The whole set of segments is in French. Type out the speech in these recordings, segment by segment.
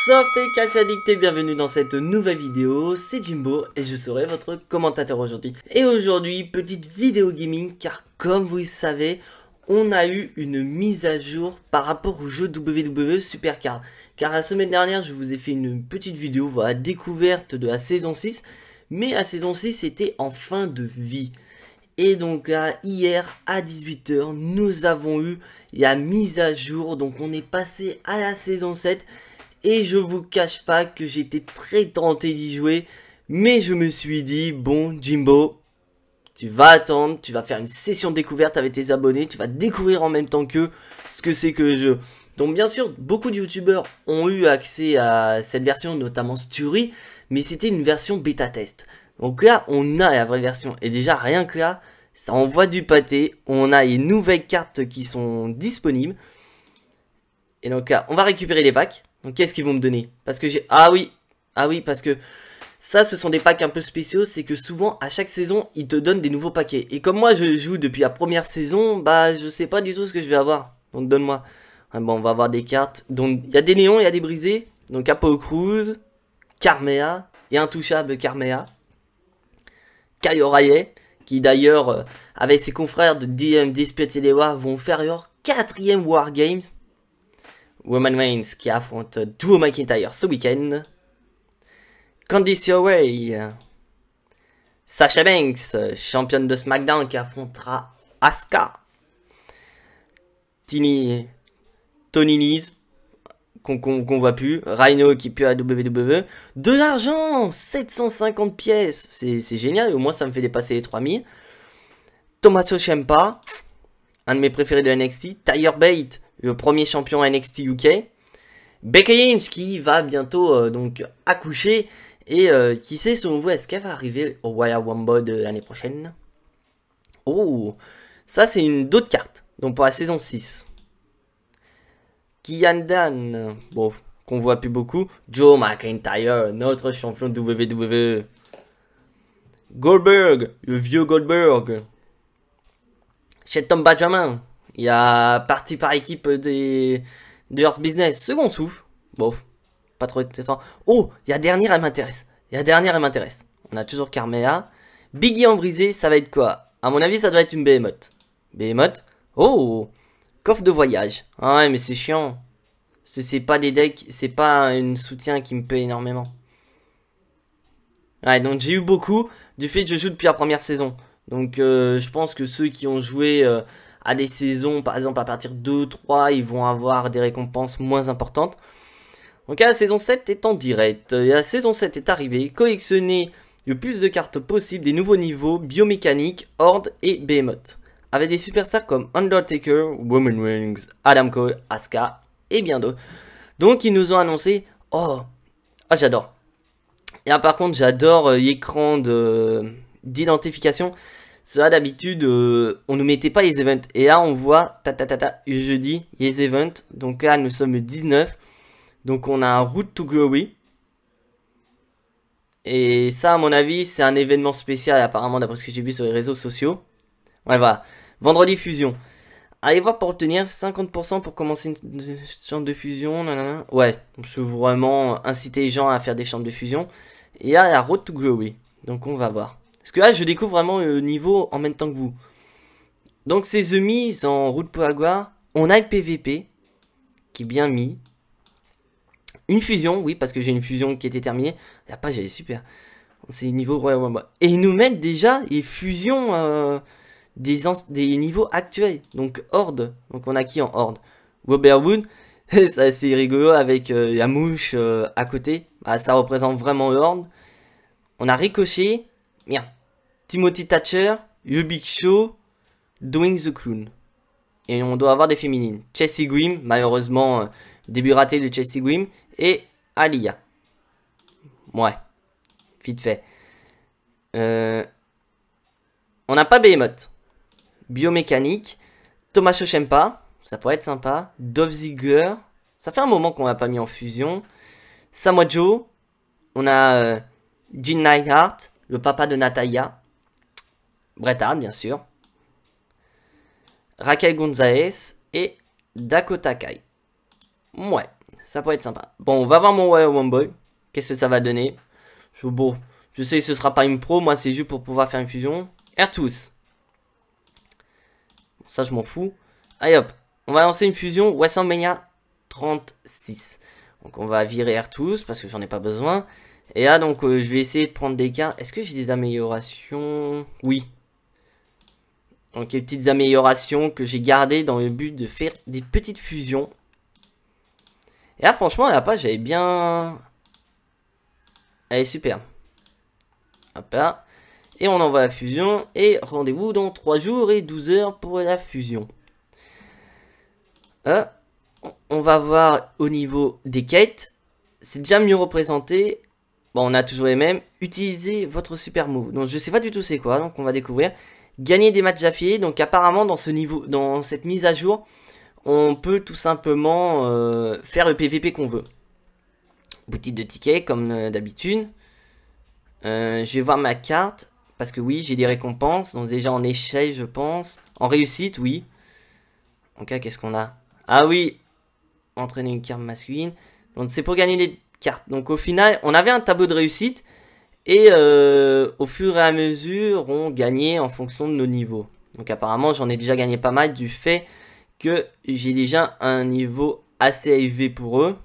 Sup et catch addict et bienvenue dans cette nouvelle vidéo, c'est Jimbo et je serai votre commentateur aujourd'hui. Et aujourd'hui, petite vidéo gaming car comme vous le savez, on a eu une mise à jour par rapport au jeu WWE Supercard. Car la semaine dernière, je vous ai fait une petite vidéo, voilà, découverte de la saison 6, mais la saison 6 était en fin de vie. Et donc hier à 18 h, nous avons eu la mise à jour, donc on est passé à la saison 7. Et je vous cache pas que j'étais très tenté d'y jouer, mais je me suis dit, bon Jimbo, tu vas attendre, tu vas faire une session découverte avec tes abonnés, tu vas découvrir en même temps qu'eux ce que c'est que le jeu. Donc bien sûr, beaucoup de youtubeurs ont eu accès à cette version, notamment Sturi, mais c'était une version bêta test. Donc là, on a la vraie version, et déjà rien que là, ça envoie du pâté, on a les nouvelles cartes qui sont disponibles. Et donc là, on va récupérer les packs. Donc qu'est-ce qu'ils vont me donner? Parce que j'ai... Ah oui, parce que ça, ce sont des packs un peu spéciaux. C'est que souvent, à chaque saison, ils te donnent des nouveaux paquets. Et comme moi, je joue depuis la première saison, bah, je sais pas du tout ce que je vais avoir. Donc donne-moi. Ah, bon, on va avoir des cartes. Donc, il y a des néons, il y a des brisés. Donc, Apollo Crews, Carmea, et Intouchable Carmea. Kyle O'Reilly, qui d'ailleurs, avec ses confrères de DM, Dispute et Dewa, vont faire leur 4e Wargames. Roman Reigns qui affronte Drew McIntyre ce week-end. Candice LeRae. Sasha Banks, championne de SmackDown qui affrontera Asuka. Tony Nese, qu'on voit plus. Rhino qui pue à WWE. De l'argent, 750 pièces. C'est génial, au moins ça me fait dépasser les 3000. Tommaso Ciampa, un de mes préférés de NXT. Tyler Bate, le premier champion NXT UK. Becky Lynch qui va bientôt donc accoucher. Et qui sait selon vous, est-ce qu'elle va arriver au Royal Rumble de l'année prochaine? Oh, ça c'est une d'autres carte. Donc pour la saison 6. Kian Dan, bon, qu'on voit plus beaucoup. Drew McIntyre, notre champion de WWE. Goldberg, le vieux Goldberg. Shelton Benjamin. Il y a parti par équipe de Earth Business. Second souffle. Bon, pas trop intéressant. Oh, il y a dernière, elle m'intéresse. On a toujours Carmea. Biggie en brisé, ça va être quoi? À mon avis, ça doit être une Behemoth. Behemoth. Oh, coffre de voyage. Ah ouais, mais c'est chiant. C'est pas des decks, c'est pas un soutien qui me paie énormément. Ouais, donc j'ai eu beaucoup du fait que je joue depuis la première saison. Donc je pense que ceux qui ont joué à des saisons, par exemple à partir de 2, 3, ils vont avoir des récompenses moins importantes. Donc la saison 7 est en direct. La saison 7 est arrivée. Collectionnez le plus de cartes possible des nouveaux niveaux, biomécanique, Horde et Behemoth. Avec des superstars comme Undertaker, Roman Reigns, Adam Cole, Asuka et bien d'autres. Donc ils nous ont annoncé... Oh, j'adore. Et là, par contre, j'adore l'écran d'identification. Ça, d'habitude, on ne mettait pas les events. Et là, on voit, jeudi, les events. Donc là, nous sommes le 19. Donc on a un Route to Glory. Et ça, à mon avis, c'est un événement spécial, apparemment, d'après ce que j'ai vu sur les réseaux sociaux. Ouais, voilà. Vendredi fusion. Allez voir pour obtenir 50% pour commencer une chambre de fusion. Nanana. Ouais, c'est vraiment inciter les gens à faire des chambres de fusion. Et là, la Road to Glory. Donc on va voir. Parce que là, je découvre vraiment le niveau en même temps que vous. Donc c'est The Miz en route pour la gloire. On a le PVP, qui est bien mis. Une fusion, oui, parce que j'ai une fusion qui était terminée. La page, elle est super. C'est niveau... Ouais. Et ils nous mettent déjà les fusions des niveaux actuels. Donc Horde. Donc on a qui en Horde? Robert Wood. Ça, c'est rigolo avec la mouche à côté. Bah, ça représente vraiment Horde. On a Ricochet. Merde. Timothy Thatcher. The Big Show. Doing the Clown. Et on doit avoir des féminines. Chelsea Grim. Malheureusement, début raté de Chelsea Grim. Et Aliyah. Ouais. Vite fait. On n'a pas Behemoth. Biomécanique. Tommaso Ciampa. Ça pourrait être sympa. Dolph Ziggler. Ça fait un moment qu'on l'a pas mis en fusion. Samoa Joe. On a Jim Neidhart. Le papa de Natalya. Bret Hart, bien sûr. Raquel Gonzalez. Et Dakota Kai. Ouais. Ça pourrait être sympa. Bon, on va voir mon Wire One Boy. Qu'est-ce que ça va donner? Bon, je sais que ce sera pas une pro. Moi, c'est juste pour pouvoir faire une fusion. Airtooth. Ça, je m'en fous. Allez hop. On va lancer une fusion. WrestleMania 36. Donc, on va virer Airtooth parce que j'en ai pas besoin. Et là, donc, je vais essayer de prendre des cartes. Est-ce que j'ai des améliorations? Oui. Donc, les petites améliorations que j'ai gardées dans le but de faire des petites fusions. Et là, franchement, la page, elle est bien... Elle est super. Hop là. Et on envoie la fusion. Et rendez-vous dans 3 jours et 12 heures pour la fusion. On va voir au niveau des quêtes. C'est déjà mieux représenté. Bon, on a toujours les mêmes. Utilisez votre super move. Donc, je sais pas du tout c'est quoi. Donc, on va découvrir. Gagner des matchs d'affilée. Donc, apparemment, dans ce niveau, dans cette mise à jour, on peut tout simplement faire le PVP qu'on veut. Boutique de tickets, comme d'habitude. Je vais voir ma carte. Parce que oui, j'ai des récompenses. Donc, déjà en échec, je pense. En réussite, oui. Donc, là, qu'est-ce qu'on a? Ah oui. Entraîner une carte masculine. Donc, c'est pour gagner des cartes. Donc, au final, on avait un tableau de réussite. Et au fur et à mesure, on gagnait en fonction de nos niveaux. Donc, apparemment, j'en ai déjà gagné pas mal du fait que j'ai déjà un niveau assez élevé pour eux.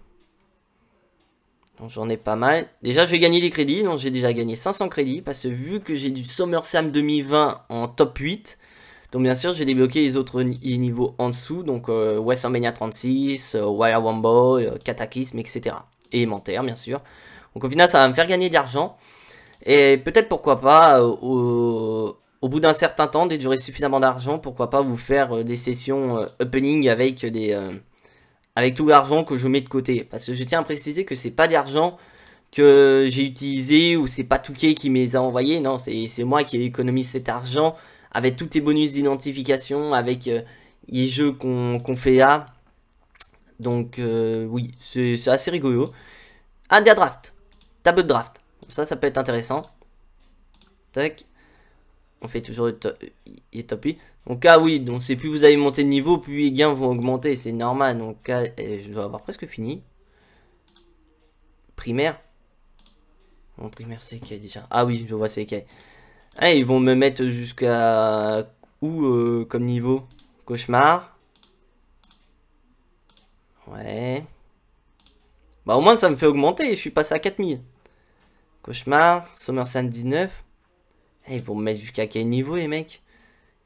Donc j'en ai pas mal. Déjà je vais gagner des crédits. Donc j'ai déjà gagné 500 crédits. Parce que vu que j'ai du SummerSlam 2020 en top 8. Donc bien sûr j'ai débloqué les autres niveaux en dessous. Donc WrestleMania 36, Wire Rumble, Cataclysme, etc. Élémentaire bien sûr. Donc au final ça va me faire gagner de l'argent. Et peut-être pourquoi pas au bout d'un certain temps, dès que j'aurai suffisamment d'argent, pourquoi pas vous faire des sessions opening avec avec tout l'argent que je mets de côté. Parce que je tiens à préciser que c'est pas l'argent que j'ai utilisé ou c'est pas Touquet qui me les a envoyés. Non, c'est moi qui économise cet argent avec tous les bonus d'identification, avec les jeux qu'on fait là. Donc oui, c'est assez rigolo. Ah, des drafts. Tableau de draft. Ça peut être intéressant. Tac. On fait toujours les top 8. Donc ah oui, donc c'est plus vous allez monter de niveau, plus les gains vont augmenter, c'est normal. Donc je dois avoir presque fini. Primaire. Mon primaire c'est qui déjà? Ah oui, je vois c'est qui. Ah, ils vont me mettre jusqu'à où comme niveau? Cauchemar. Ouais. Bah au moins ça me fait augmenter, je suis passé à 4000. Cauchemar, SummerSlam 19. Ils vont me mettre jusqu'à quel niveau les mecs?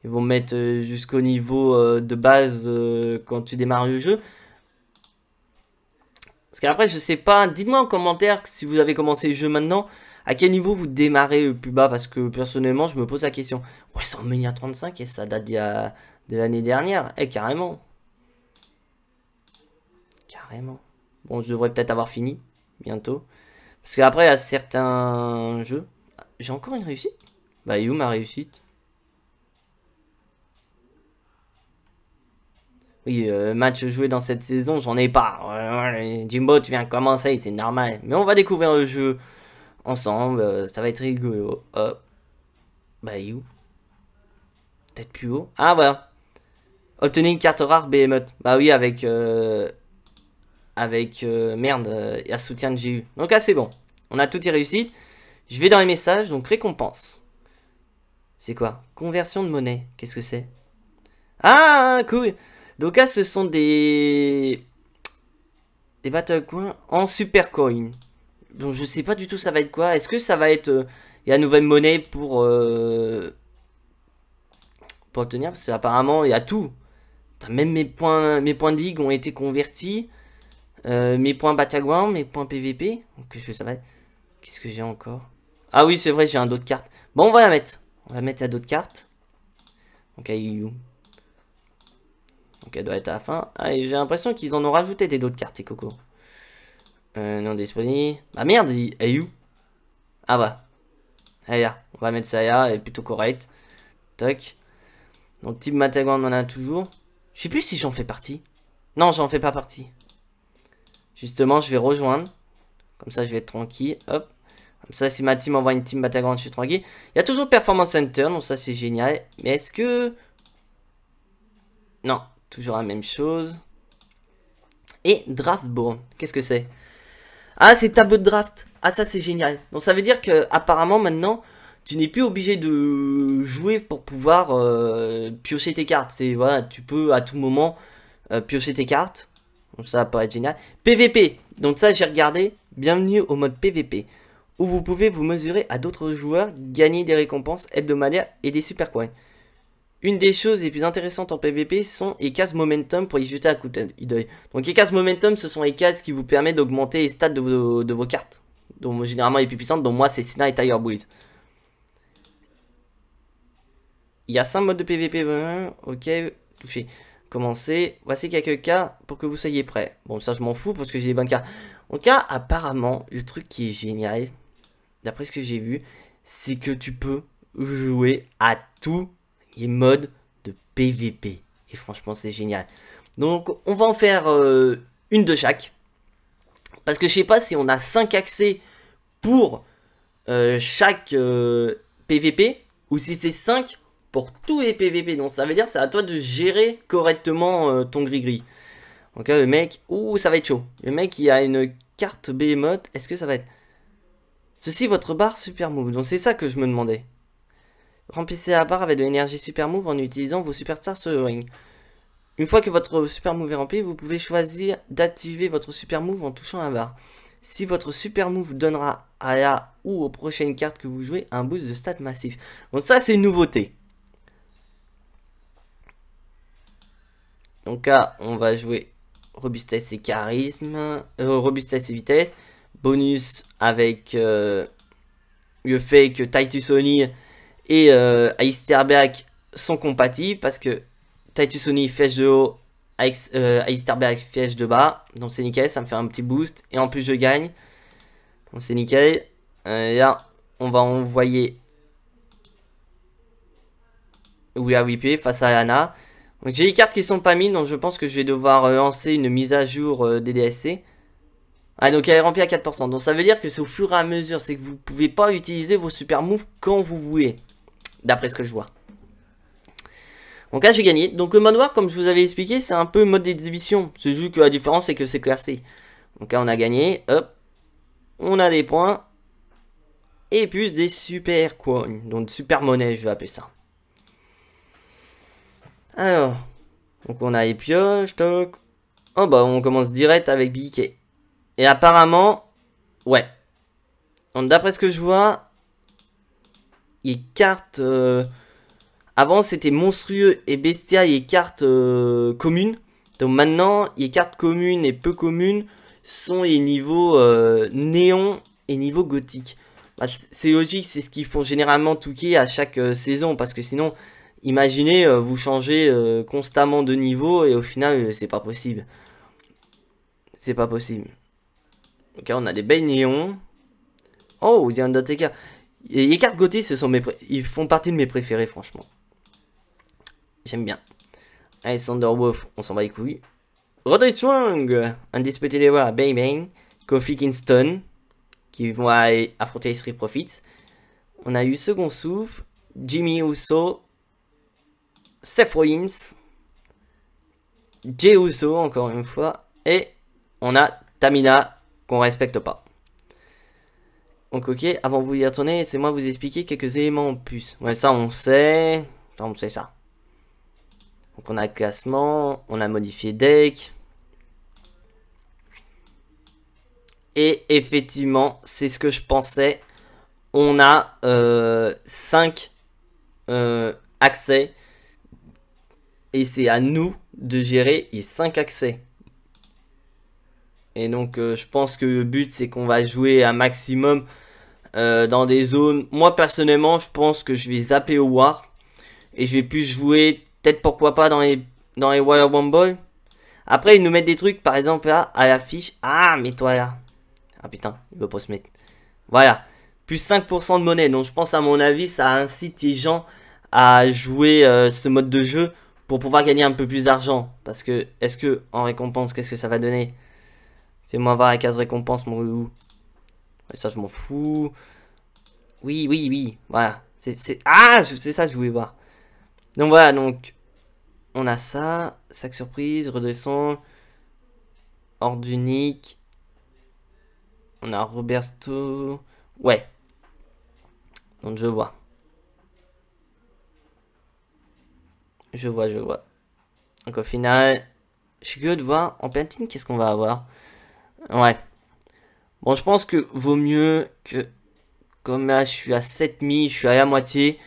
Ils vont me mettre jusqu'au niveau de base quand tu démarres le jeu. Parce qu'après je sais pas, dites-moi en commentaire si vous avez commencé le jeu maintenant, à quel niveau vous démarrez le plus bas, parce que personnellement je me pose la question. Ouais, c'est en Mania 35 et ça date de l'année dernière. Eh carrément. Carrément. Bon, je devrais peut-être avoir fini bientôt. Parce qu'après, à certains jeux... J'ai encore une réussite? Bah, et où ma réussite? Oui, match joué dans cette saison, j'en ai pas. Jimbo, tu viens de commencer, c'est normal. Mais on va découvrir le jeu ensemble, ça va être rigolo. Hop. Bah, et où? Peut-être plus haut. Ah, voilà. Obtenez une carte rare Behemoth. Bah oui, avec... merde, il y a soutien que j'ai eu. Donc là, c'est bon. On a toutes les réussites. Je vais dans les messages, donc récompense. C'est quoi? Conversion de monnaie. Qu'est-ce que c'est? Ah, cool. Donc là, ce sont des battle coins en super coin. Donc je sais pas du tout ça va être quoi. Est-ce que ça va être la nouvelle monnaie pour obtenir? Parce qu'apparemment, il y a tout. Même mes points de ligue ont été convertis. Mes points Battleground, mes points PVP. Qu'est-ce que ça va être? Qu'est-ce que j'ai encore? Ah oui, c'est vrai, j'ai un d'autres cartes. Bon, on va la mettre. On va mettre à d'autres cartes. Donc, elle doit être à la fin. Ah, j'ai l'impression qu'ils en ont rajouté des d'autres cartes, ces cocos. Non disponible. Ah merde, elle est où? Ah bah. Allez, là. On va mettre ça là, elle est plutôt correcte. Toc. Donc, type Battleground, on en a toujours. Je sais plus si j'en fais partie. Non, j'en fais pas partie. Justement, je vais rejoindre. Comme ça, je vais être tranquille. Hop. Comme ça, si ma team envoie une team Battleground, je suis tranquille. Il y a toujours Performance Center, donc ça, c'est génial. Mais est-ce que... Non, toujours la même chose. Et Draftborn, qu'est-ce que c'est? Ah, c'est tableau de draft. Ah, ça c'est génial. Donc ça veut dire que apparemment maintenant, tu n'es plus obligé de jouer pour pouvoir piocher tes cartes. C'est voilà, tu peux à tout moment piocher tes cartes. Donc ça paraît génial. PVP. Donc ça j'ai regardé. Bienvenue au mode PVP, où vous pouvez vous mesurer à d'autres joueurs, gagner des récompenses hebdomadaires et des super coins. Une des choses les plus intéressantes en PVP sont les cases momentum pour y jeter un coup d'œil. Donc les cases momentum, ce sont les cases qui vous permettent d'augmenter les stats de vos cartes. Donc généralement les plus puissantes, dont moi c'est Sina et Tiger Breeze. Il y a 5 modes de PVP, ok, touché. Commencez, voici quelques cas pour que vous soyez prêts. Bon ça je m'en fous parce que j'ai les bonnes cartes. En cas apparemment, le truc qui est génial, d'après ce que j'ai vu, c'est que tu peux jouer à tous les modes de PVP. Et franchement, c'est génial. Donc, on va en faire une de chaque. Parce que je sais pas si on a 5 accès pour chaque PVP. Ou si c'est 5 pour tous les PVP. Donc, ça veut dire que c'est à toi de gérer correctement ton gris-gris. Donc là, le mec... Ouh, ça va être chaud. Le mec, il a une carte Behemoth. Est-ce que ça va être... Ceci, votre barre super move. Donc, c'est ça que je me demandais. Remplissez la barre avec de l'énergie super move en utilisant vos superstars sur le ring. Une fois que votre super move est rempli, vous pouvez choisir d'activer votre super move en touchant la barre. Si votre super move donnera à la ou aux prochaines cartes que vous jouez un boost de stats massif. Donc ça c'est une nouveauté. Donc là on va jouer robustesse et charisme, robustesse et vitesse. Bonus avec le fait que Titus Oni et Aisterberg sont compatibles parce que Titus Oni flèche de haut, Aisterberg flèche de bas, donc c'est nickel, ça me fait un petit boost et en plus je gagne, donc c'est nickel. Là on va envoyer We Are Whippé face à Lana. Donc j'ai les cartes qui sont pas mises, donc je pense que je vais devoir lancer une mise à jour des DSC. Ah donc elle est remplie à 4%, donc ça veut dire que c'est au fur et à mesure, c'est que vous pouvez pas utiliser vos super moves quand vous voulez. D'après ce que je vois. Donc là j'ai gagné. Donc le mode noir comme je vous avais expliqué c'est un peu mode d'exhibition. C'est juste que la différence c'est que c'est classé. Donc là on a gagné. Hop. On a des points. Et plus des super coins. Donc super monnaie je vais appeler ça. Alors. Donc on a les pioches. Toc. Oh bah on commence direct avec Biquet. Et apparemment. Ouais. Donc d'après ce que je vois. Les cartes... avant c'était monstrueux et bestial et cartes communes. Donc maintenant les cartes communes et peu communes sont les niveaux néon et niveau gothique. Bah, c'est logique, c'est ce qu'ils font généralement touquer à chaque saison. Parce que sinon, imaginez vous changez constamment de niveau et au final c'est pas possible. C'est pas possible. Ok on a des belles néons. Oh The Undertaker. Et les cartes gothiques ils font partie de mes préférés franchement. J'aime bien. Allez, Thunderwolf, on s'en bat les couilles. Roderick Strong, Undisputed Era, Bang Bang, Kofi Kingston, qui vont aller affronter les Street Profits. On a eu Second Souffle, Jimmy Uso, Seth Rollins, Jey Uso, encore une fois, et on a Tamina, qu'on respecte pas. Donc ok, avant de vous y retourner, c'est moi vous expliquer quelques éléments en plus. Ouais, ça on sait, ça. Donc on a classement, on a modifié deck. Et effectivement, c'est ce que je pensais. On a 5 accès. Et c'est à nous de gérer les 5 accès. Et donc je pense que le but c'est qu'on va jouer un maximum dans des zones. Moi personnellement je pense que je vais zapper au War. Et je vais plus jouer peut-être pourquoi pas dans les Royal Rumble. Après ils nous mettent des trucs par exemple là à l'affiche. Ah mais toi là. Ah putain il veut pas se mettre. Voilà. Plus 5% de monnaie. Donc je pense à mon avis ça incite les gens à jouer ce mode de jeu. Pour pouvoir gagner un peu plus d'argent. Parce que est-ce que en récompense qu'est-ce que ça va donner? Fais-moi voir la case récompense, mon loulou. Ouais, ça, je m'en fous. Oui. Voilà. Ah, c'est ça que je voulais voir. Donc, voilà. Donc, on a ça. Sac surprise. Redescend. Ordre unique. On a Roberto. Ouais. Donc je vois. Je vois. Donc au final, je suis curieux de voir en painting qu'est-ce qu'on va avoir. Ouais. Bon, je pense que vaut mieux que, comme là je suis à 7000, je suis à la moitié,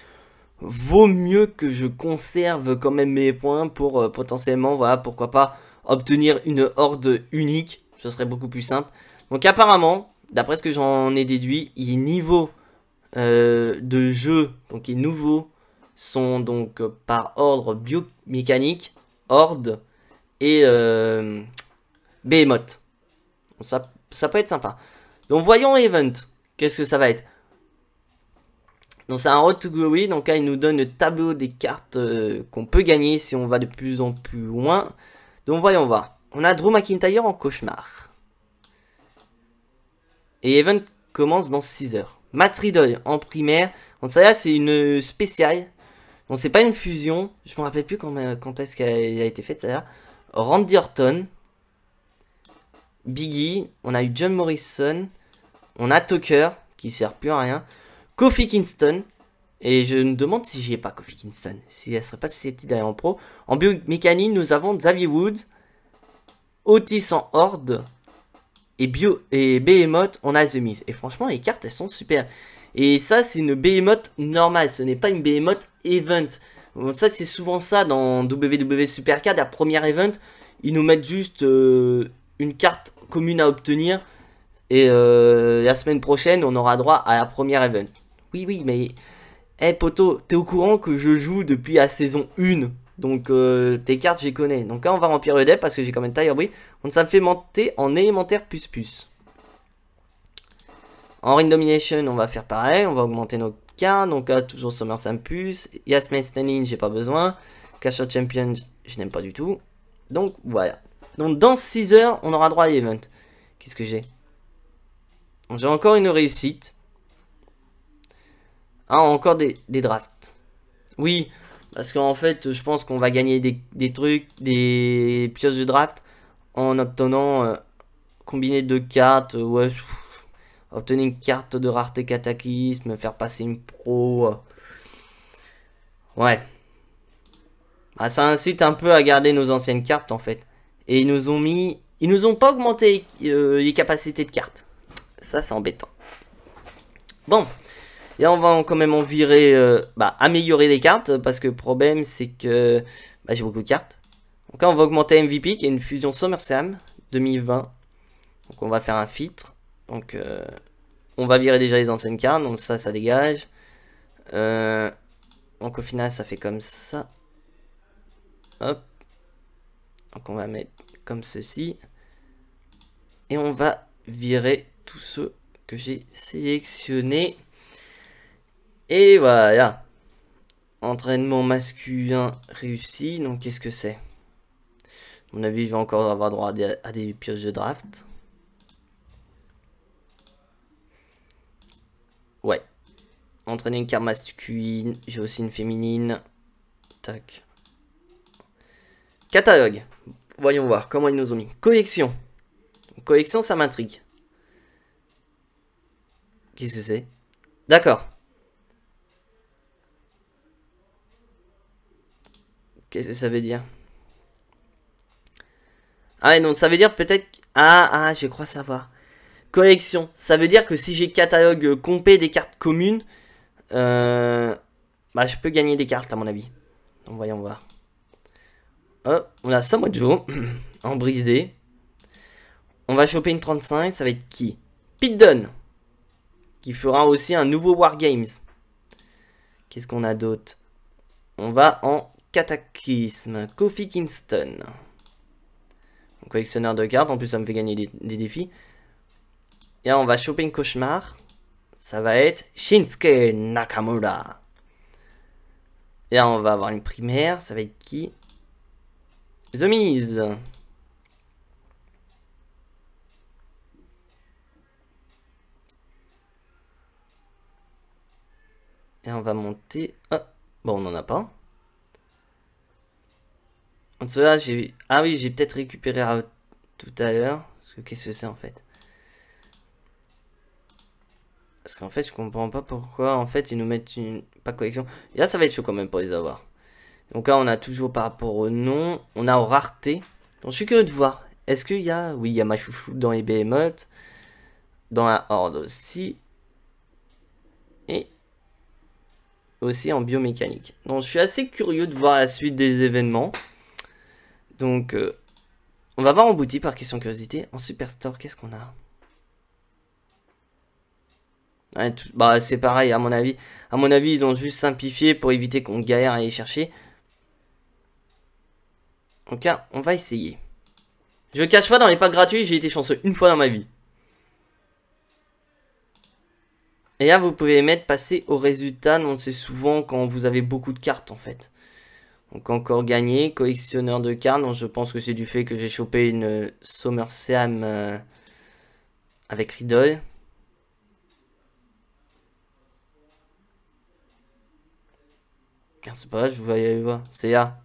vaut mieux que je conserve quand même mes points pour potentiellement, voilà, pourquoi pas obtenir une horde unique. Ce serait beaucoup plus simple. Donc apparemment, d'après ce que j'en ai déduit, les niveaux de jeu, donc les nouveaux, sont donc par ordre biomécanique, horde et Behemoth. Ça peut être sympa. Donc voyons Event. Qu'est-ce que ça va être? Donc c'est un Road to Glory. Donc là il nous donne le tableau des cartes qu'on peut gagner si on va de plus en plus loin. Donc voyons voir. On a Drew McIntyre en cauchemar. Et Event commence dans 6 heures. Matt Riddle en primaire. Donc ça là c'est une spéciale. Donc c'est pas une fusion. Je me rappelle plus quand est-ce qu'elle a été faite ça là. Randy Orton. Biggie. On a eu John Morrison. On a Tucker qui sert plus à rien. Kofi Kingston. Et je me demande si j'y ai pas Kofi Kingston. Si elle serait pas susceptible d'aller en pro. En biomécanique, nous avons Xavier Woods. Otis en horde. Et Behemoth, on a The Miz. Et franchement, les cartes, elles sont super. Et ça, c'est une Behemoth normale. Ce n'est pas une Behemoth Event. Ça, c'est souvent ça dans WWE Supercard. La première Event, ils nous mettent juste une carte commune à obtenir. Et la semaine prochaine, on aura droit à la première Event. Oui, mais... Eh poto, t'es au courant que je joue depuis la saison 1. Donc tes cartes, j'y connais. Donc là, on va remplir le deck parce que j'ai quand même Tiger Bree. Donc ça me fait monter en élémentaire plus. En Ring Domination, on va faire pareil. On va augmenter nos cartes. Donc là, toujours SummerSlam plus. Yasmin Stanley, j'ai pas besoin. Clash of Champions, je n'aime pas du tout. Donc voilà. Donc dans 6 heures, on aura droit à l'event. Qu'est-ce que j'ai? J'ai encore une réussite. Ah, encore des drafts. Oui, parce qu'en fait, je pense qu'on va gagner des trucs, des pioches de draft en obtenant combiné de cartes. Ouais, obtenir une carte de rareté cataclysme, faire passer une pro. Ouais. Ah, ça incite un peu à garder nos anciennes cartes en fait. Et ils nous ont pas augmenté les capacités de cartes. Ça, c'est embêtant. Bon. Et on va quand même en virer, améliorer les cartes, parce que le problème c'est que j'ai beaucoup de cartes. Donc là on va augmenter MVP qui est une fusion SummerSlam 2020. Donc on va faire un filtre. Donc on va virer déjà les anciennes cartes, donc ça dégage. Donc au final ça fait comme ça. Hop. Donc on va mettre comme ceci. Et on va virer tous ceux que j'ai sélectionnés. Et voilà. Entraînement masculin réussi. Donc qu'est-ce que c'est? À mon avis, je vais encore avoir droit à des pioches de draft. Ouais. Entraîner une carte masculine. J'ai aussi une féminine. Tac. Catalogue. Voyons voir comment ils nous ont mis. Collection. Collection, ça m'intrigue. Qu'est-ce que c'est? D'accord. Qu'est-ce que ça veut dire? Ah, donc ça veut dire peut-être... Ah, je crois savoir. Collection. Ça veut dire que si j'ai catalogue complet des cartes communes, je peux gagner des cartes à mon avis. Donc voyons voir. Oh, on a Samoa Joe en brisé. On va choper une 35. Ça va être qui? Pete Dunne. Qui fera aussi un nouveau Wargames. Qu'est-ce qu'on a d'autre? On va en Cataclysme. Kofi Kingston. Collectionneur de cartes. En plus, ça me fait gagner des défis. Et là, on va choper une cauchemar. Ça va être Shinsuke Nakamura. Et là, on va avoir une primaire. Ça va être qui? The Miz. Et on va monter. Ah, bon, on n'en a pas. En cela, j'ai... Ah oui, j'ai peut-être récupéré tout à l'heure. Parce que qu'est-ce que c'est en fait? Parce qu'en fait, je comprends pas pourquoi en fait ils nous mettent une pas collection. Et là, ça va être chaud quand même pour les avoir. Donc là, on a toujours par rapport au nom, on a aux raretés. Donc je suis curieux de voir. Est-ce qu'il y a... Oui, il y a ma chouchou dans les Behemoth. Dans la Horde aussi. Et aussi en biomécanique. Donc je suis assez curieux de voir la suite des événements. Donc on va voir en boutique par question de curiosité. En Superstore, qu'est-ce qu'on a? Ouais, bah c'est pareil à mon avis. À mon avis, ils ont juste simplifié pour éviter qu'on galère à aller chercher. Donc là, on va essayer. Je cache pas, dans les packs gratuits, j'ai été chanceux une fois dans ma vie. Et là, vous pouvez mettre passer au résultat. Donc c'est souvent quand vous avez beaucoup de cartes en fait. Donc encore gagné, collectionneur de cartes. Donc je pense que c'est du fait que j'ai chopé une SummerSlam avec Riddle. C'est pas vrai, je vous aller voir. C'est là.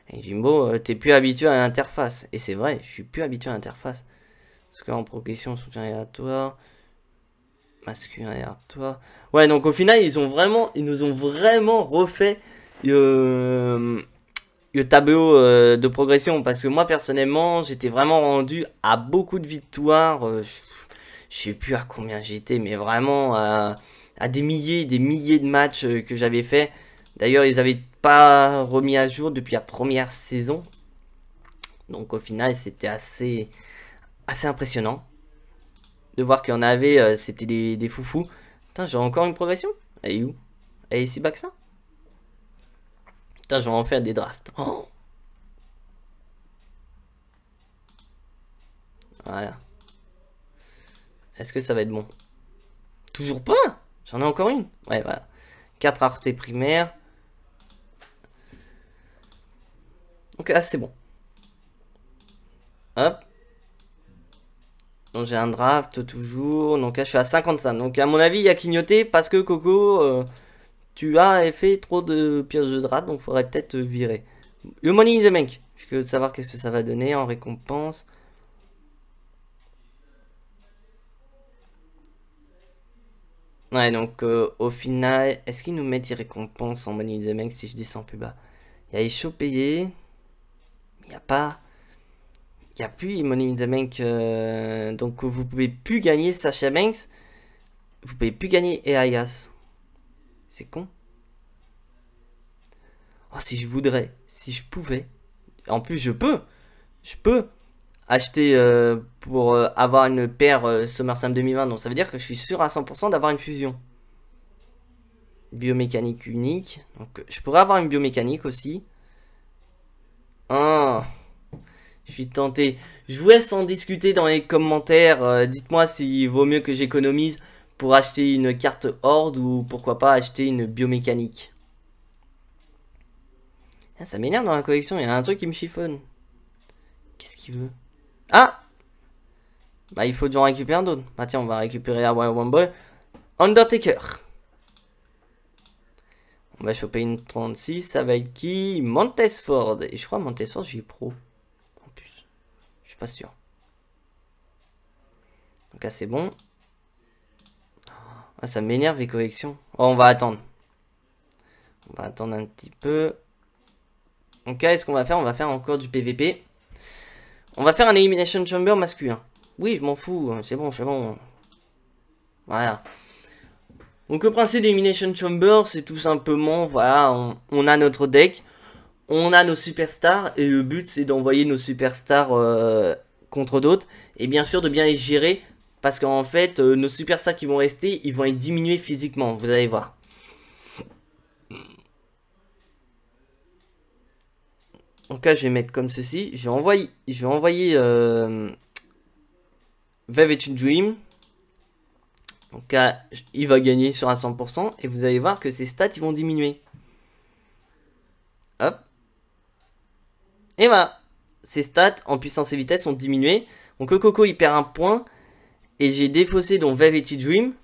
Et Jimbo, t'es plus habitué à l'interface. Et c'est vrai, je suis plus habitué à l'interface. Parce qu'en progression, soutien aléatoire. Masculin aléatoire. Ouais, donc au final, ils nous ont vraiment refait le tableau de progression. Parce que moi, personnellement, j'étais vraiment rendu à beaucoup de victoires. Je sais plus à combien j'étais, mais vraiment à des milliers de matchs que j'avais fait. D'ailleurs, ils n'avaient pas remis à jour depuis la première saison. Donc au final, c'était assez impressionnant. De voir qu'il y en avait, c'était des foufous. Putain, j'ai encore une progression. Elle est où? Elle est si bas que ça? Putain, je vais en faire des drafts. Oh, voilà. Est-ce que ça va être bon? Toujours pas? J'en ai encore une. Ouais, voilà. 4 raretés primaires. Donc là, c'est bon. Hop. Donc j'ai un draft toujours. Donc là, je suis à 55. Donc à mon avis, il y a clignoté parce que Coco, tu as fait trop de pièges de draft. Donc il faudrait peut-être virer. Le Money in the Bank. Je suis curieux de savoir qu'est-ce que ça va donner en récompense. Ouais, donc au final, est-ce qu'ils nous mettent des récompenses en Money in the Bank si je descends plus bas? Il y a les shows payés. Il n'y a pas. Il n'y a plus Money in the Bank. Donc vous pouvez plus gagner Sasha Banks. Vous pouvez plus gagner Elias. C'est con. Oh, si je voudrais. Si je pouvais. En plus, je peux. Je peux acheter pour avoir une paire SummerSlam 2020. Donc ça veut dire que je suis sûr à 100% d'avoir une fusion. Biomécanique unique. Donc je pourrais avoir une biomécanique aussi. Oh. Je suis tenté. Je vous laisse en discuter dans les commentaires. Dites-moi s'il vaut mieux que j'économise pour acheter une carte Horde ou pourquoi pas acheter une biomécanique. Ah, ça m'énerve dans la collection. Il y a un truc qui me chiffonne. Qu'est-ce qu'il veut? Ah! Bah, il faut que j'en récupère d'autres. Bah, tiens, on va récupérer la One Boy. Undertaker. On va choper une 36. Ça va être qui? Montesford. Et je crois Montesford, j'y ai pro. Je suis pas sûr. Donc là c'est bon. Ah, ça m'énerve les collections. Oh, on va attendre. On va attendre un petit peu. Donc là, est-ce qu'on va faire? On va faire encore du PVP. On va faire un Elimination Chamber masculin. Oui, je m'en fous. C'est bon, c'est bon. Voilà. Donc le principe d'Elimination Chamber, c'est tout simplement, voilà, on a notre deck. On a nos superstars et le but c'est d'envoyer nos superstars contre d'autres. Et bien sûr de bien les gérer parce qu'en fait nos superstars qui vont rester, ils vont être diminués physiquement, vous allez voir. Donc là je vais mettre comme ceci. Je vais envoyer Velvet Dream. Donc là il va gagner sur un 100% et vous allez voir que ses stats ils vont diminuer. Hop. Et voilà, ses stats en puissance et vitesse sont diminuées. Donc le Coco il perd un point. Et j'ai défaussé donc Velvety Dream.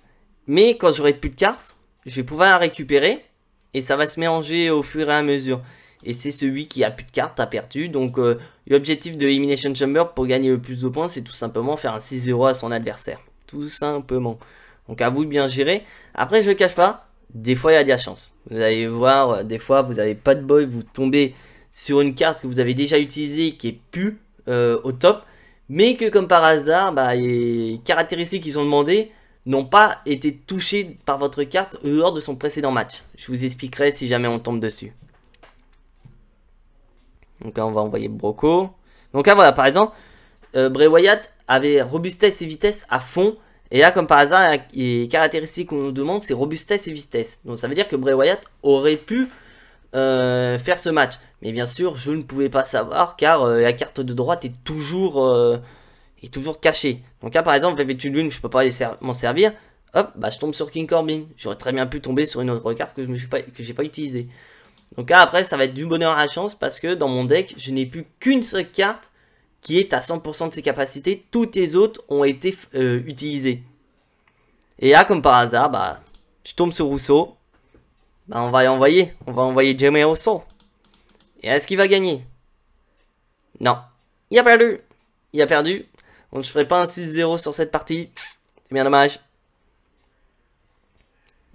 Mais quand j'aurai plus de cartes, je vais pouvoir la récupérer. Et ça va se mélanger au fur et à mesure. Et c'est celui qui a plus de cartes a perdu. Donc l'objectif de Elimination Chamber pour gagner le plus de points, c'est tout simplement faire un 6-0 à son adversaire. Tout simplement. Donc à vous de bien gérer. Après, je ne le cache pas, des fois il y a de la chance. Vous allez voir, des fois vous n'avez pas de bol, vous tombez sur une carte que vous avez déjà utilisée qui est plus au top. Mais que comme par hasard, bah, les caractéristiques qui sont demandées n'ont pas été touchées par votre carte lors de son précédent match. Je vous expliquerai si jamais on tombe dessus. Donc là, on va envoyer Broco. Donc là, voilà, par exemple, Bray Wyatt avait robustesse et vitesse à fond. Et là, comme par hasard, les caractéristiques qu'on nous demande, c'est robustesse et vitesse. Donc ça veut dire que Bray Wyatt aurait pu faire ce match. Mais bien sûr, je ne pouvais pas savoir car la carte de droite est toujours cachée. Donc là, par exemple, Velvet Dream, je ne peux pas m'en servir. Hop, bah je tombe sur King Corbin. J'aurais très bien pu tomber sur une autre carte que j'ai pas utilisée. Donc là, après, ça va être du bonheur à la chance parce que dans mon deck, je n'ai plus qu'une seule carte qui est à 100% de ses capacités. Toutes les autres ont été utilisées. Et là, comme par hasard, bah, je tombe sur Rousseau. Bah, on va envoyer Jamie Rousseau. Et est-ce qu'il va gagner? Non. Il a perdu. Il a perdu. Donc je ferai pas un 6-0 sur cette partie. C'est bien dommage.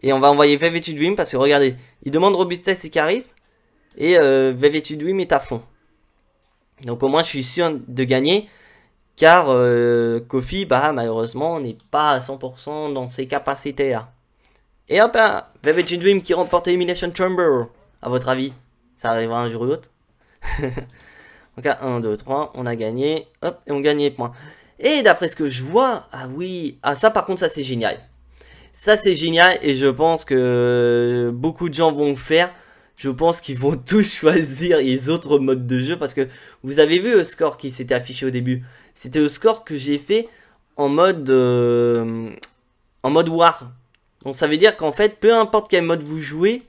Et on va envoyer Velvet Dream parce que regardez, il demande robustesse et charisme. Et Velvet Dream est à fond. Donc au moins je suis sûr de gagner. Car Kofi, bah malheureusement, n'est pas à 100% dans ses capacités là. Et hop là, Velvet Dream qui remporte Elimination Chamber. À votre avis, ça arrivera un jour ou l'autre? Donc là, 1, 2, 3, on a gagné. Hop, et on gagne les points. Et d'après ce que je vois, ah oui, ah ça par contre, ça c'est génial. Ça c'est génial et je pense que beaucoup de gens vont le faire. Je pense qu'ils vont tous choisir les autres modes de jeu parce que vous avez vu le score qui s'était affiché au début. C'était le score que j'ai fait en mode War. Donc ça veut dire qu'en fait, peu importe quel mode vous jouez,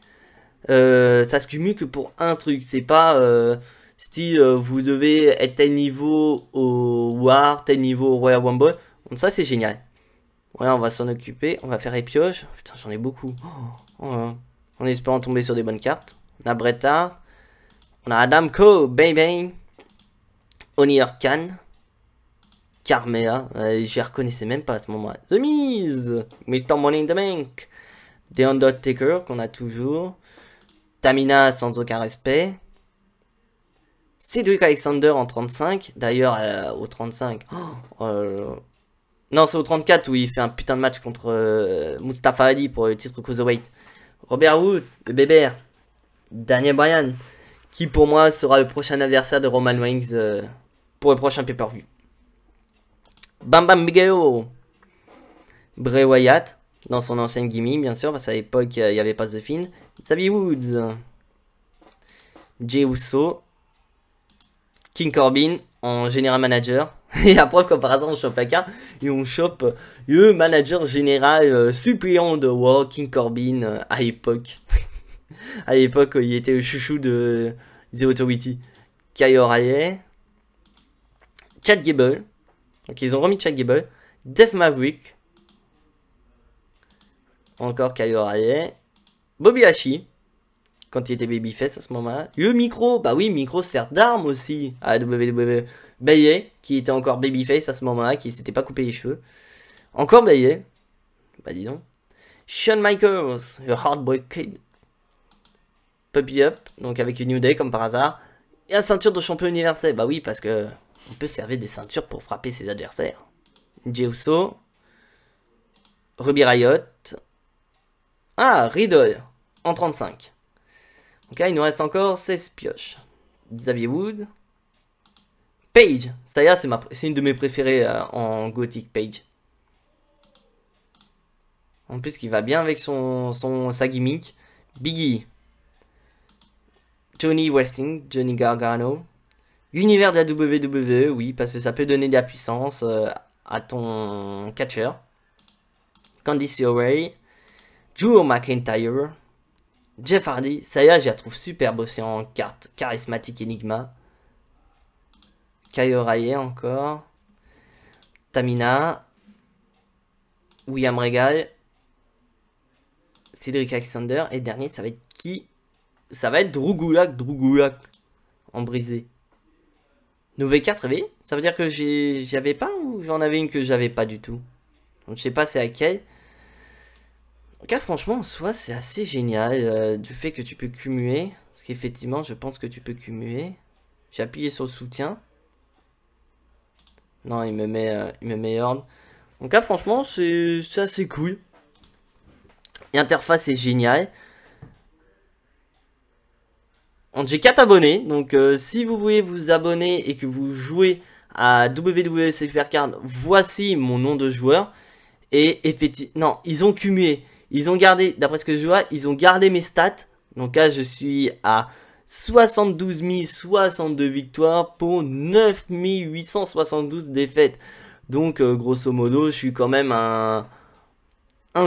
ça se cumule que pour un truc. C'est pas style vous devez être tel niveau au War, tel niveau au Royal Rumble. Donc ça c'est génial. Voilà, on va s'en occuper. On va faire les pioches. Putain, j'en ai beaucoup. En espérant tomber sur des bonnes cartes. On a Bret Hart. On a Adam Cole, baby. Onir Khan. Carmela. Je les reconnaissais même pas à ce moment-là. The Miz. Mr. Money in the Bank. The Undertaker, qu'on a toujours. Tamina, sans aucun respect. Cedric Alexander en 35. D'ailleurs, au 35. Non, c'est au 34 où il fait un putain de match contre Mustafa Ali pour le titre Cruiserweight. Robert Wood, le bébé. Daniel Bryan, qui pour moi sera le prochain adversaire de Roman Reigns pour le prochain pay-per-view. Bam Bam Bigelow. Bray Wyatt, dans son ancienne gimmick, bien sûr, parce qu'à l'époque, il n'y avait pas The Fiend. Xavier Woods. Jey Uso. King Corbin en général manager. Et à preuve, comme par hasard, on chope la carte et on chope le manager général suppléant de War, King Corbin, à l'époque. À l'époque, il était le chouchou de The Authority. Kyle O'Reilly. Chad Gable. Donc, ils ont remis Chad Gable. Def Maverick. Encore Kyle O'Reilly. Bobby Lashley. Quand il était babyface à ce moment-là. Le micro. Bah oui, micro sert d'arme aussi. À WWE. Bailey, qui était encore babyface à ce moment-là, qui s'était pas coupé les cheveux. Encore Bailey. Bah dis donc. Shawn Michaels, le Heartbreak Kid. Puppy Up, donc avec une New Day comme par hasard. Et la ceinture de champion universel. Bah oui, parce que on peut servir des ceintures pour frapper ses adversaires. Jey Uso. Ruby Riott. Ah, Riddle, en 35. Donc là, il nous reste encore 16 pioches. Xavier Wood. Paige, ça y est, c'est une de mes préférées en Gothic, Paige. En plus, qui va bien avec sa gimmick. Biggie. Johnny Wrestling, Johnny Gargano. L'univers de la WWE, oui, parce que ça peut donner de la puissance à ton catcher. Candice LeRae. Drew McIntyre. Jeff Hardy, ça y est, je la trouve super bossée en carte charismatique Enigma. Kyle O'Reilly encore. Tamina. William Regal. Cedric Alexander. Et dernier, ça va être qui? ça va être Drougoulag en brisé. Nouvelle carte réveillée? Ça veut dire que j'avais pas ou j'en avais une que j'avais pas du tout? Donc je sais pas c'est laquelle. En tout cas, franchement, en soi, c'est assez génial du fait que tu peux cumuler. Parce qu'effectivement, je pense que tu peux cumuler. J'ai appuyé sur le soutien. Non, il me met ordre. Donc là, franchement, c'est assez cool. L'interface est géniale. J'ai 4 abonnés. Donc, si vous voulez vous abonner et que vous jouez à WWE Supercard, voici mon nom de joueur. Et effectivement, non, ils ont cumulé. Ils ont gardé, d'après ce que je vois, ils ont gardé mes stats. Donc là, je suis à 72 062 victoires pour 9 872 défaites. Donc, grosso modo, je suis quand même un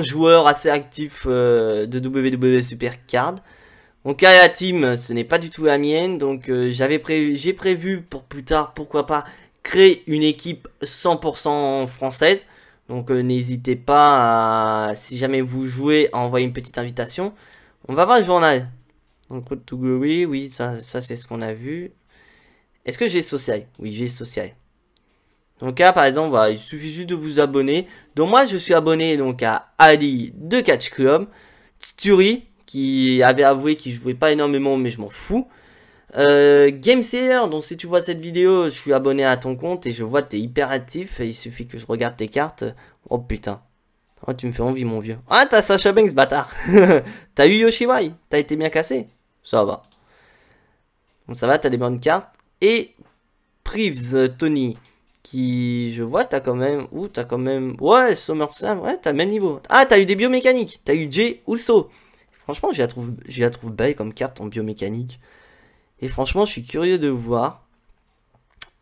joueur assez actif de WWE Supercard. Donc à la team, ce n'est pas du tout la mienne. Donc j'ai prévu pour plus tard, pourquoi pas, créer une équipe 100% française. Donc n'hésitez pas, si jamais vous jouez, à envoyer une petite invitation. On va voir le journal. Donc Road to Glory, oui, ça c'est ce qu'on a vu. Est-ce que j'ai social? Oui, j'ai social. Donc là, par exemple, voilà, il suffit juste de vous abonner. Donc moi, je suis abonné donc à Ali de Catch Club, Turi, qui avait avoué qu'il jouait pas énormément, mais je m'en fous. GameSayer, donc si tu vois cette vidéo, je suis abonné à ton compte et je vois que tu es hyper actif. Et il suffit que je regarde tes cartes. Oh putain. Oh, tu me fais envie, mon vieux. Ah, t'as Sasha Banks, bâtard. T'as eu Yoshiwai. T'as été bien cassé. Ça va. Donc ça va, t'as des bonnes cartes. Et Prives, Tony, qui, je vois, t'as quand même... Ouh, t'as quand même... Ouais, SummerSlam, ouais, t'as le même niveau. Ah, t'as eu des biomécaniques. T'as eu Jay Uso. Franchement, je la trouve belle comme carte en biomécanique. Et franchement, je suis curieux de voir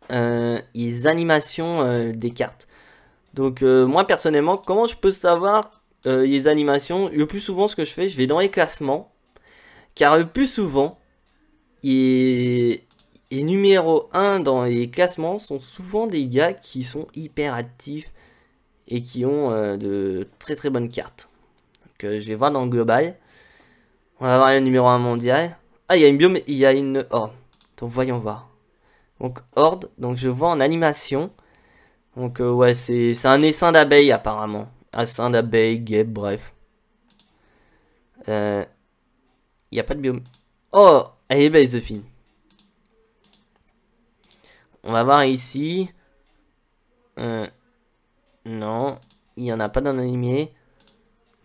les animations des cartes. Donc, moi, personnellement, comment je peux savoir les animations? Le plus souvent, ce que je fais, je vais dans les classements. Car le plus souvent, les numéro 1 dans les classements sont souvent des gars qui sont hyper actifs et qui ont de très très bonnes cartes. Donc, je vais voir dans le global. On va voir le numéro 1 mondial. Ah, il y a une horde. Donc, voyons voir. Donc, horde. Donc, je vois en animation. Donc, ouais, c'est un essaim d'abeilles, apparemment. Essaim d'abeilles, guêpes, bref. Il n'y a pas de biome. Oh, elle est belle, Zofine. On va voir ici. Non, il n'y en a pas dans l'animé.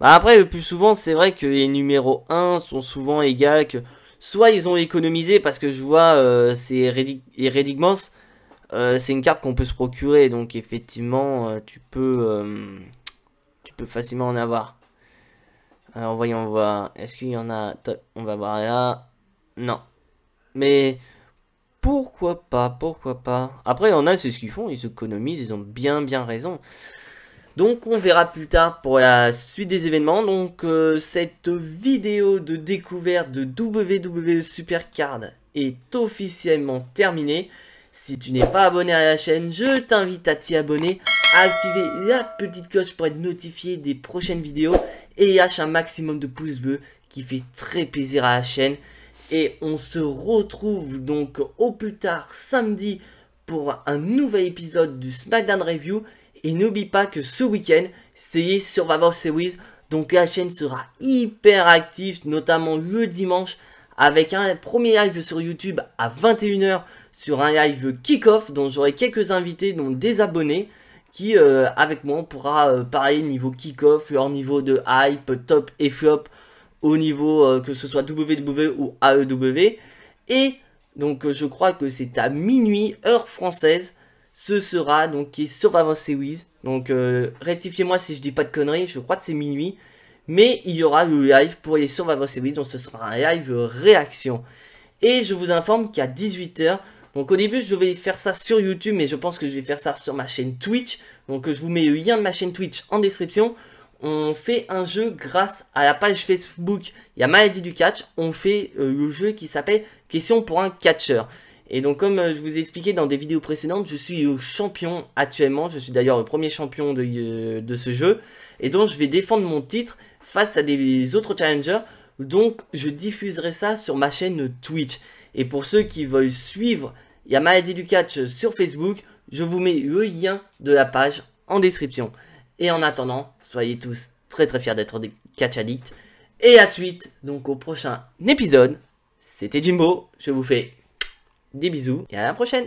Bah après, le plus souvent, c'est vrai que les numéros 1 sont souvent égaux que... Soit ils ont économisé parce que je vois, c'est Redigmans. C'est une carte qu'on peut se procurer. Donc effectivement, tu peux facilement en avoir. Alors voyons voir. Est-ce qu'il y en a... On va voir là. Non. Mais... Pourquoi pas, pourquoi pas. Après, il y en a, c'est ce qu'ils font, ils économisent, ils ont bien raison. Donc, on verra plus tard pour la suite des événements. Donc, cette vidéo de découverte de WWE Supercard est officiellement terminée. Si tu n'es pas abonné à la chaîne, je t'invite à t'y abonner, à activer la petite cloche pour être notifié des prochaines vidéos et lâche un maximum de pouces bleus qui fait très plaisir à la chaîne. Et on se retrouve donc au plus tard samedi pour un nouvel épisode du SmackDown Review. Et n'oublie pas que ce week-end, c'est Survivor Series. Donc la chaîne sera hyper active, notamment le dimanche, avec un premier live sur YouTube à 21 h sur un live kick-off, dont j'aurai quelques invités, dont des abonnés, qui avec moi on pourra parler niveau kick-off, leur niveau de hype, top et flop, au niveau que ce soit WWE ou AEW. Et donc je crois que c'est à minuit heure française. Ce sera donc Survivor Series. Donc rectifiez-moi si je dis pas de conneries. Je crois que c'est minuit. Mais il y aura le live pour les Survivor Series. Donc ce sera un live réaction. Et je vous informe qu'à 18 h. Donc au début je vais faire ça sur YouTube. Mais je pense que je vais faire ça sur ma chaîne Twitch. Donc je vous mets le lien de ma chaîne Twitch en description. On fait un jeu grâce à la page Facebook. Il y a Maladie du Catch. On fait le jeu qui s'appelle Question pour un catcheur. Et donc comme je vous ai expliqué dans des vidéos précédentes, je suis champion actuellement. Je suis d'ailleurs le premier champion de ce jeu. Et donc je vais défendre mon titre face à des autres challengers Donc je diffuserai ça sur ma chaîne Twitch. Et pour ceux qui veulent suivre Maladie du Catch sur Facebook, je vous mets le lien de la page en description. Et en attendant, soyez tous très fiers d'être des catch addicts. Et à suite, donc au prochain épisode, c'était Jimbo, je vous fais des bisous et à la prochaine.